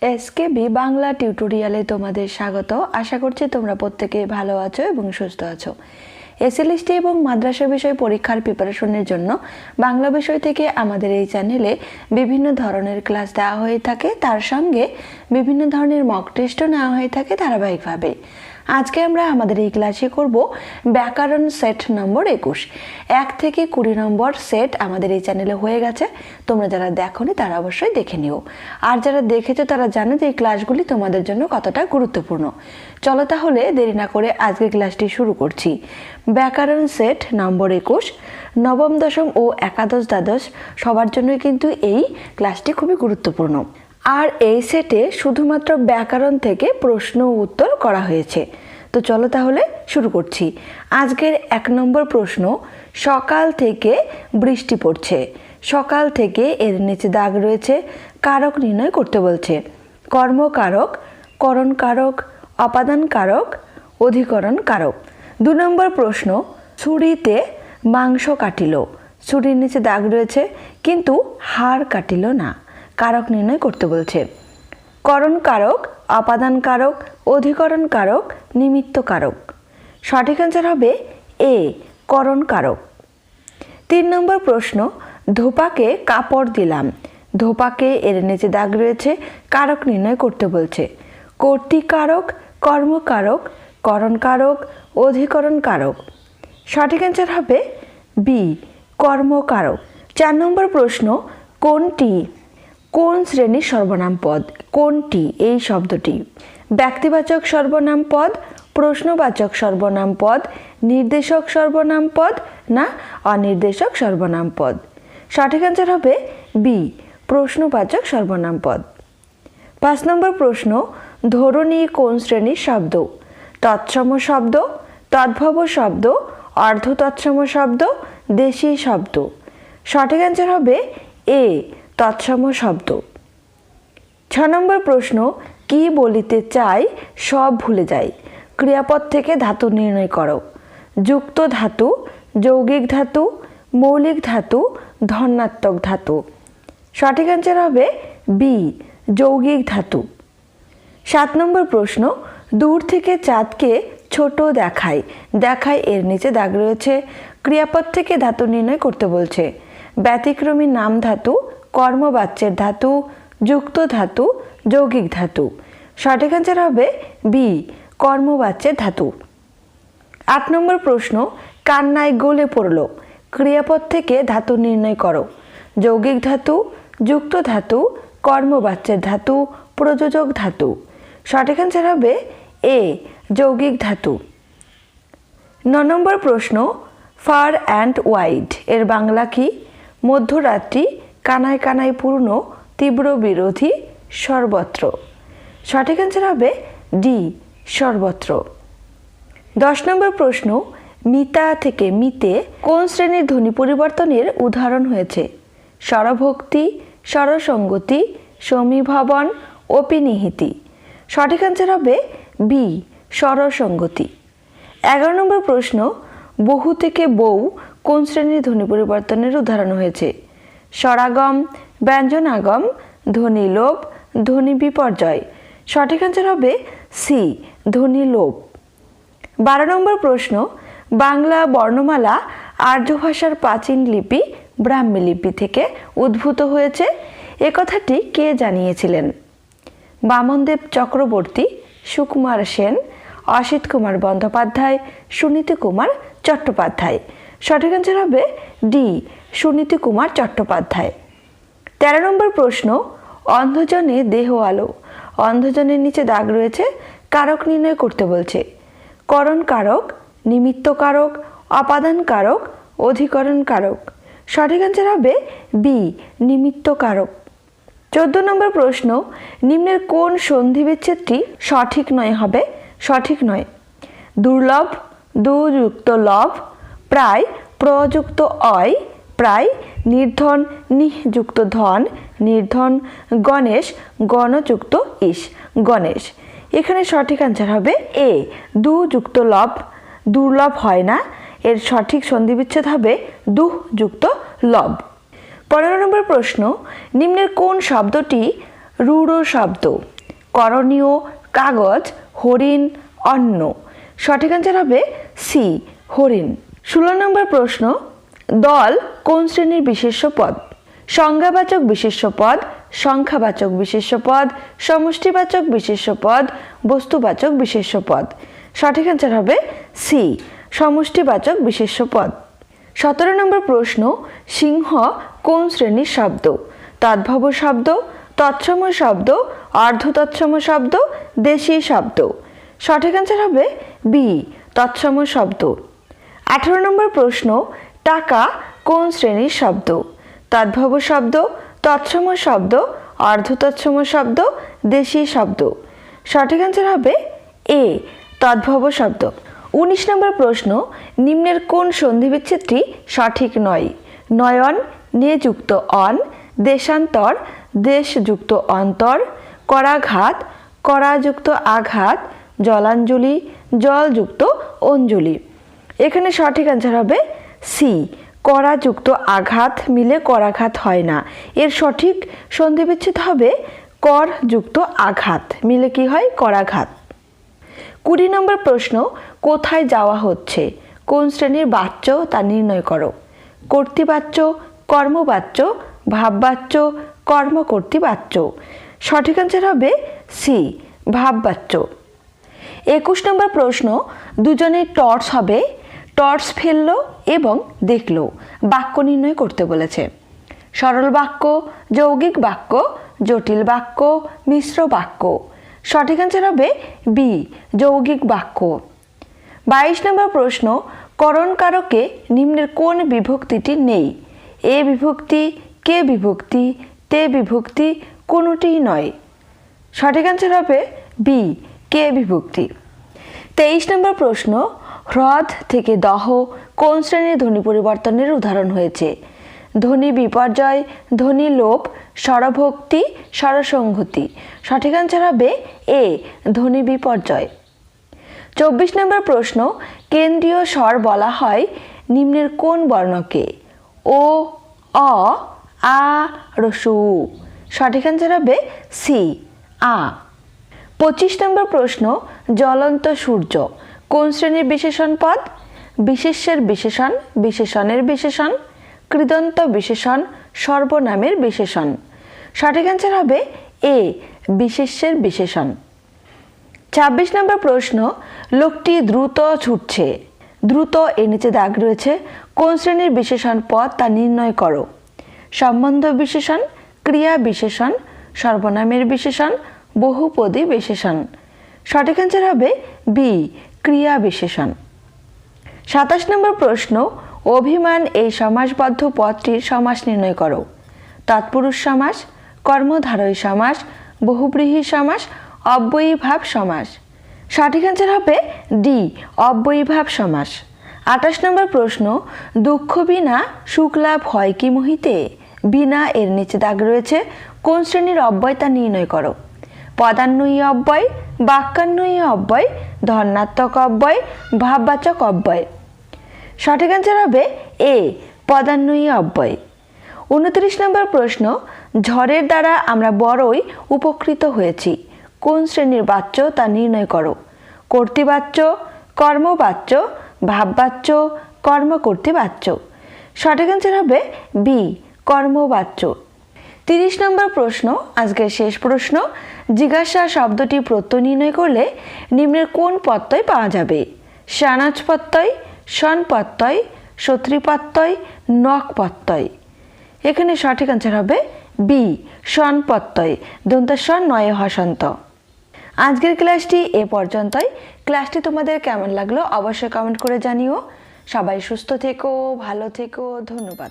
SKB Bangla টিউটোরিয়ালে তোমাদের স্বাগত। আশা করছি তোমরা প্রত্যেকে ভালো আছো এবং সুস্থ আছো। এসএলএসটি এবং মাদ্রাসা বিষয় পরীক্ষার প্রিপারেশনের জন্য বাংলা বিষয় থেকে আমাদের এই চ্যানেলে বিভিন্ন ধরনের ক্লাস দেওয়া হয়ে থাকে, তার সঙ্গে বিভিন্ন ধরনের মক টেস্টও নেওয়া হয়ে থাকে ধারাবাহিকভাবে। আজকে আমরা আমাদের এই ক্লাসে করব ব্যাকরণ সেট নম্বর 21। 1 থেকে 20 নম্বর সেট আমাদের এই চ্যানেলে হয়ে গেছে। তোমরা যারা দেখোনি তারা অবশ্যই দেখে নিও, আর যারা দেখেছো তারা জানো যে এই ক্লাসগুলি তোমাদের জন্য কতটা গুরুত্বপূর্ণ। চলো তাহলে দেরি না করে আজকের ক্লাসটি শুরু করছি। ব্যাকরণ সেট নম্বর 21 নবম, দশম ও একাদশ দ্বাদশ সবার জন্যই কিন্তু এই ক্লাসটি খুবই গুরুত্বপূর্ণ। আর এই সেটে শুধুমাত্র ব্যাকরণ থেকে প্রশ্ন উত্তর করা হয়েছে। তো চলো তাহলে শুরু করছি। আজকের 1 নম্বর প্রশ্ন, সকাল থেকে বৃষ্টি পড়ছে। সকাল থেকে এর নিচে দাগ রয়েছে, কারক নির্ণয় করতে বলছে। কর্মকারক, করণ কারক, অপাদান কারক, অধিকরণ কারক। 2 নম্বর প্রশ্ন, ছুরিতে মাংস কাটিল। ছুরির নিচে দাগ রয়েছে কিন্তু হাড় কাটিল না, কারক নির্ণয় করতে বলছে। করণ কারক, অপাদান কারক, অধিকরণ কারক, নিমিত্ত কারক। সঠিক অ্যান্সার হবে এ, করণ কারক। 3 নম্বর প্রশ্ন, ধোপাকে কাপড় দিলাম। ধোপাকে এর নিচে দাগ রয়েছে, কারক নির্ণয় করতে বলছে। কর্তৃকারক, কর্মকারক, করণ কারক, অধিকরণ কারক। সঠিক অ্যান্সার হবে বি, কর্মকারক। 4 নম্বর প্রশ্ন, কোনটি কোন শ্রেণীর সর্বনাম পদ? কোনটি এই শব্দটি ব্যক্তিবাচক সর্বনাম পদ, প্রশ্নবাচক সর্বনাম পদ, নির্দেশক সর্বনাম পদ না অনির্দেশক সর্বনাম পদ? সঠিক অ্যান্সার হবে বি, প্রশ্নবাচক সর্বনাম পদ। 5 নম্বর প্রশ্ন, ধরনী কোন শ্রেণীর শব্দ? তৎসম শব্দ, তদ্ভব শব্দ, অর্ধ তৎসম শব্দ, দেশি শব্দ। সঠিক অ্যান্সার হবে এ, তৎসম শব্দ। 6 নম্বর প্রশ্ন, কি বলিতে চাই সব ভুলে যাই। ক্রিয়াপদ থেকে ধাতু নির্ণয় করো। যুক্ত ধাতু, যৌগিক ধাতু, মৌলিক ধাতু, ধনাত্মক ধাতু। সঠিক অ্যান্সার হবে বি, যৌগিক ধাতু। 7 নম্বর প্রশ্ন, দূর থেকে চাঁদকে ছোট দেখায়। দেখায় এর নিচে দাগ রয়েছে, ক্রিয়াপদ থেকে ধাতু নির্ণয় করতে বলছে। ব্যতিক্রমী নাম ধাতু, কর্মবাচ্যের ধাতু, যুক্ত ধাতু, যৌগিক ধাতু। সঠিক অ্যান্সার হবে বি, কর্মবাচ্যের ধাতু। 8 নম্বর প্রশ্ন, কান্নায় গলে পড়ল। ক্রিয়াপদ থেকে ধাতু নির্ণয় করো। যৌগিক ধাতু, যুক্ত ধাতু, কর্মবাচ্যের ধাতু, প্রযোজক ধাতু। সঠিক অ্যান্সার হবে এ, যৌগিক ধাতু। 9 নম্বর প্রশ্ন, ফার অ্যান্ড ওয়াইড এর বাংলা কি? মধ্যরাত্রি, কানায় কানায় পূর্ণ, তীব্র বিরোধী, সর্বত্র। সঠিক অ্যান্সার হবে ডি, সর্বত্র। 10 নম্বর প্রশ্ন, মিতা থেকে মিতে কোন শ্রেণীর ধ্বনি পরিবর্তনের উদাহরণ হয়েছে? স্বরভক্তি, স্বরসঙ্গতি, সমীভবন, অপিনিহিতি। সঠিক অ্যান্সার হবে বি, স্বরসঙ্গতি। 11 নম্বর প্রশ্ন, বহু থেকে বউ কোন শ্রেণীর ধ্বনি পরিবর্তনের উদাহরণ হয়েছে? স্বরাগম, ব্যঞ্জনাগম, ধ্বনি লোপ, ধ্বনি বিপর্যয়। সঠিক অ্যান্সার হবে সি, ধ্বনি লোপ। 12 নম্বর প্রশ্ন, বাংলা বর্ণমালা আর্য ভাষার প্রাচীন লিপি ব্রাহ্মী লিপি থেকে উদ্ভূত হয়েছে। এ কথাটি কে জানিয়েছিলেন? বামনদেব চক্রবর্তী, সুকুমার সেন, অসিত কুমার বন্দ্যোপাধ্যায়, সুনীতি কুমার চট্টোপাধ্যায়। সঠিক অ্যান্সার হবে ডি, সুনীতি কুমার চট্টোপাধ্যায়। 13 নম্বর প্রশ্ন, অন্ধজনে দেহ আলো। অন্ধজনের নিচে দাগ রয়েছে, কারক নির্ণয় করতে বলছে। করণ কারক, নিমিত্ত কারক, অপাদান কারক, অধিকরণ কারক। সঠিক অ্যান্সার হবে বি, নিমিত্ত কারক। 14 নম্বর প্রশ্ন, নিম্নের কোন সন্ধি বিচ্ছেদটি সঠিক নয় হবে? সঠিক নয়। দুর্লভ, দুযুক্ত লভ, প্রায়, প্রযুক্ত অয়, প্রায়, নির্ধন, নিযুক্ত ধন, নির্ধন, গণেশ, গণযুক্ত ইস, গণেশ। এখানে সঠিক অ্যান্সার হবে এ, দুযুক্ত লভ। দুর্লভ হয় না, এর সঠিক সন্ধি বিচ্ছেদ হবে দুযুক্ত লভ। 15 নম্বর প্রশ্ন, নিম্নের কোন শব্দটি রূঢ় শব্দ। করণীয়, কাগজ, হরিণ, অন্ন। সঠিক অ্যান্সার হবে সি, হরিণ। 16 নম্বর প্রশ্ন, দল কোন শ্রেণীর বিশেষ্য পদ? সংজ্ঞাবাচক বিশেষ্য পদ, সংখ্যাবাচক বিশেষ্য পদ, সমষ্টিবাচক বিশেষ্য পদ, বস্তুবাচক বিশেষ্য পদ। সঠিক অ্যান্সার হবে সি, সমষ্টিবাচক বিশেষ্য পদ। 17 নম্বর প্রশ্ন, সিংহ কোন শ্রেণীর শব্দ? তদ্ভব শব্দ, তৎসম শব্দ, অর্ধতৎসম শব্দ, দেশি শব্দ। সঠিক অ্যান্সার হবে বি, তৎসম শব্দ। 18 নম্বর প্রশ্ন, টাকা কোন শ্রেণীর শব্দ? তদ্ভব শব্দ, তৎসম শব্দ, অর্ধতৎসম শব্দ, দেশি শব্দ। সঠিক অ্যান্সার হবে এ, তদ্ভব শব্দ। 19 নম্বর প্রশ্ন, নিম্নের কোন সন্ধিবিচ্ছেদটি সঠিক নয়? নয়ন, নেযুক্ত অন, দেশান্তর, দেশযুক্ত অন্তর, করাঘাত, করাযুক্ত আঘাত, জলাঞ্জলি, জলযুক্ত অঞ্জলি। এখানে সঠিক অ্যান্সার হবে সি, করাযুক্ত আঘাত মিলে করাঘাত হয় না। এর সঠিক সন্ধিবিচ্ছেদ হবে করযুক্ত আঘাত মিলে কি হয়? করাঘাত। 20 নম্বর প্রশ্ন, কোথায় যাওয়া হচ্ছে কোন শ্রেণীর বাচ্য তা নির্ণয় করো। কর্তৃবাচ্য, কর্মবাচ্য, ভাববাচ্য, কর্মকর্তৃবাচ্য। সঠিক অ্যান্সার হবে সি, ভাববাচ্য। 21 নম্বর প্রশ্ন, দুজনে টর্চ হবে, টর্চ ফেললো এবং দেখলো। বাক্য নির্ণয় করতে বলেছে। সরল বাক্য, যৌগিক বাক্য, জটিল বাক্য, মিশ্র বাক্য। সঠিক অ্যান্সার হবে বি, যৌগিক বাক্য। 22 নম্বর প্রশ্ন, করণ কারকে নিম্নের কোন বিভক্তিটি নেই? এ বিভক্তি, কে বিভক্তি, তে বিভক্তি, কোনোটিই নয়। সঠিক অ্যান্সার হবে বি, কে বিভক্তি। 23 নম্বর প্রশ্ন, হ্রদ থেকে দহ কোন শ্রেণীর ধ্বনি পরিবর্তনের উদাহরণ হয়েছে? ধ্বনি বিপর্যয়, ধ্বনি লোপ, স্বরভক্তি, স্বরসংহতি। সঠিক অ্যান্সার হবে এ, ধ্বনি বিপর্যয়। 24 নম্বর প্রশ্ন, কেন্দ্রীয় স্বর বলা হয় নিম্নের কোন বর্ণকে? ও, অ, আ, রসু। সঠিক অ্যান্সার হবে সি, আ। 25 নম্বর প্রশ্ন, জ্বলন্ত সূর্য কোন শ্রেণীর বিশেষণ পদ? বিশেষ্যের বিশেষণ, বিশেষণের বিশেষণ, কৃদন্ত বিশেষণ, সর্বনামের বিশেষণ। সঠিক অ্যান্সার হবে এ, বিশেষ্যের বিশেষণ। 26 নম্বর প্রশ্ন, লোকটি দ্রুত ছুটছে। দ্রুত এর নিচে দাগ রয়েছে, কোন শ্রেণীর বিশেষণ পদ তা নির্ণয় করো। সম্বন্ধ বিশেষণ, ক্রিয়া বিশেষণ, সর্বনামের বিশেষণ, বহুপদী বিশেষণ। সঠিক অ্যান্সার হবে বি, ক্রিয়া বিশেষণ। 27 নম্বর প্রশ্ন, অভিমান এই সমাসবদ্ধ পদটির সমাস নির্ণয় করো। তৎপুরুষ সমাস, কর্মধারয় সমাস, বহুব্রীহি সমাস, অব্যয়ীভাব সমাস। সঠিক অ্যান্সার হবে ডি, অব্যয়ীভাব সমাস। 28 নম্বর প্রশ্ন, দুঃখ বিনা সুখ লাভ হয় কি মোহিতে? বিনা এর নিচে দাগ রয়েছে, কোন শ্রেণীর অব্যয় তা নির্ণয় করো। পদান্বয়ী অব্যয়, বাক্যান্বয়ী অব্যয়, ধর্নাত্মক অব্যয়, ভাববাচক অব্যয়। সঠিক অ্যান্সার হবে এ, পদান্বয়ী অব্যয়। 29 নম্বর প্রশ্ন, ঝড়ের দ্বারা আমরা বড়ই উপকৃত হয়েছি। কোন শ্রেণীর বাচ্য তা নির্ণয় করো। কর্তৃবাচ্য, কর্মবাচ্য, ভাববাচ্য, কর্মকর্তৃবাচ্য। সঠিক অ্যান্সার হবে বি, কর্মবাচ্য। 30 নম্বর প্রশ্ন, আজকের শেষ প্রশ্ন, জিজ্ঞাসা শব্দটি প্রত্যয় নির্ণয় করলে নিম্নের কোন প্রত্যয় পাওয়া যাবে? সানাজ প্রত্যয়, সন প্রত্যয়, সত্রী প্রত্যয়, নক প্রত্যয়। এখানে সঠিক অ্যান্সার হবে বি, সন প্রত্যয়, দন্তাসন নয় হসন্ত। আজকের ক্লাসটি এ পর্যন্তই। ক্লাসটি তোমাদের কেমন লাগলো অবশ্যই কমেন্ট করে জানিও। সবাই সুস্থ থেকো, ভালো থেকো, ধন্যবাদ।